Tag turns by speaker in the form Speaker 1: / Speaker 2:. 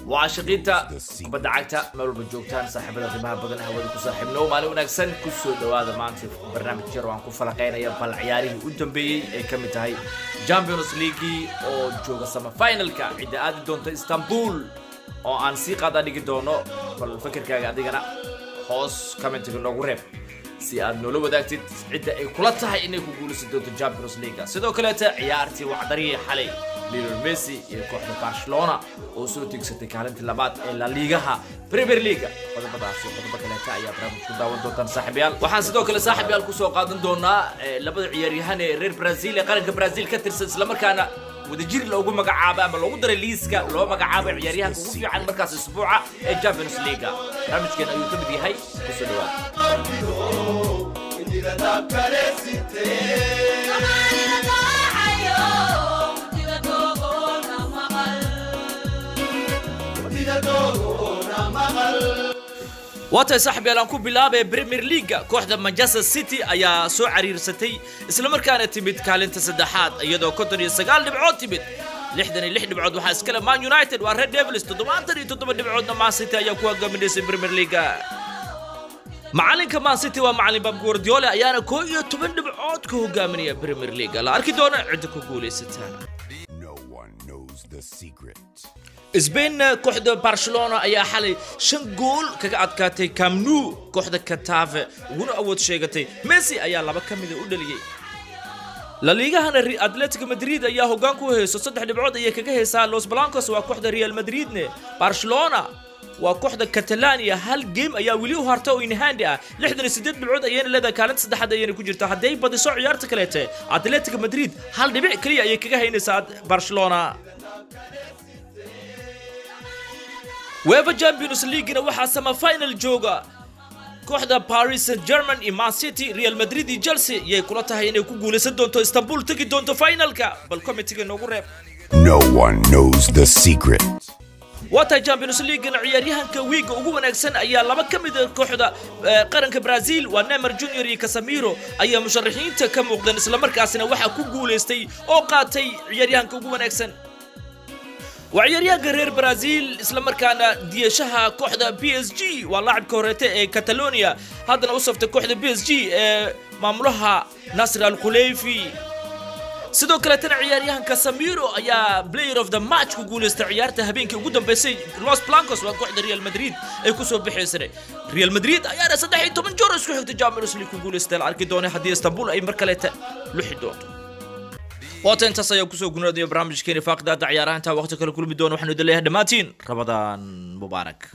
Speaker 1: وعاشقينتا kubadda cagta meel walba joogtaan saaxiibada qiimaha badan hawada ku saaxiibno maalin wanaagsan ku soo dhawaada maanta barnaamij yar waan ku falaqeynaya bal ciyaarihii u dambeeyay ee kamid tahay Champions League oo jooga sama finalka cida aad doonta Istanbul oo aan si qaada dhigi doono bal fikirkaaga adigana hoos commentiga noogu reeb si aad noola wadaagtid cida ay kula tahay inay ku guulayso doonto Champions League sidoo kale ciyaartii wacdariye xalay Lionel Messi iyo kooxda Barcelona oo soo tigsatay kaalinta labaad ee La Liga Premier League qodobadaas kale ayaa barnaamijku daawan doontaan saaxiibayaal waxaan sidoo kale saaxiibayaal ku soo qaadan doonaa labada ciyaaryahan ee reer Brazil ee qaranka Brazil ka tirsan isla markaana wadajir loogu magacaabo ama loogu daray liiska loo magacaabo ciyaaryahanka ugu fiican markaas isbuuca ee Champions League barnaamijkeena ayuu ka mid yahay ku soo واتي صاحبي الان ku bilaabay Premier League kooxda Manchester City ayaa soo cariirsatay isla markaana timid kaalinta saddexaad iyadoo 59 dhibcood timid 66 dhibcood waxa iskala Man United waa Red Devils 77 dhibcoodna Man City ayaa ku hogaaminaysa Premier League macalinka Man City waa macalin Pep Guardiola ayaana 11 dhibcood ku hogaaminaya Premier League la arki doona cid ku guuleysata Spain kooxda Barcelona ayaa xalay 5 gool kaga adkaatay Camp Nou kooxda Getafe uguna awood sheegatay Messi ayaa laba kamid u dhaliyay La Liga-hana Atletico Madrid ayaa hoggaan ku hayso 3 dhibcood ay kaga haysaa Los Blancos waa kooxda Real Madrid-ne Barcelona waa kooxda Catalonia hal game ayaa wali u hartay oo in hand ah 68 dhibcood ayay leedahay kaalinta saddexaad ayay ku jirtaa haday badiso ciyaarta kaleete Atletico Madrid hal dhibic kaliya ayay kaga haynaysaa Barcelona UEFA Champions League waxa sama final jooga kooxda Paris Saint-Germain iyo Man City Real Madrid iyo Chelsea yay kula tahay inay ku guuleysan doonto Istanbul tagi doonto finalka bal committee noogu reeb
Speaker 2: No one knows the secret
Speaker 1: Wata Champions League ciyaaryahanka week ugu wanaagsan ayaa laba kamid ah kooxda qaranka Brazil waa Neymar Jr iyo Casemiro ayaa musharaxiinta ka muuqdeen isla markaasina waxa ku guuleystay oo qaatay ciyaaryahanka ugu wanaagsan وعيارياغا رير برازيل اسلا مركانا ديشها كوحدة PSG ولاعب كوريتي كاتالونيا هذا وصفت كوحدة PSG ماملوها ناصر الخليفي sidoo kale tan ciyaaryahan Casemiro ayaa player of the match ku guuleystay ciyaarta habeenkii ugu dambeysay Los Blancos waa kooxda Real Madrid ay ku soo bixisay Real Madrid ayaa 13 jeer isku xigtay Champions League ku guuleystay arki doonay hadii Istanbul ay mar kale luxi doonto واتن تصيب كسو قنودي برامج كيني فاقدات عياران تا وقت كل مدون وحنو دليها دماتين رمضان مبارك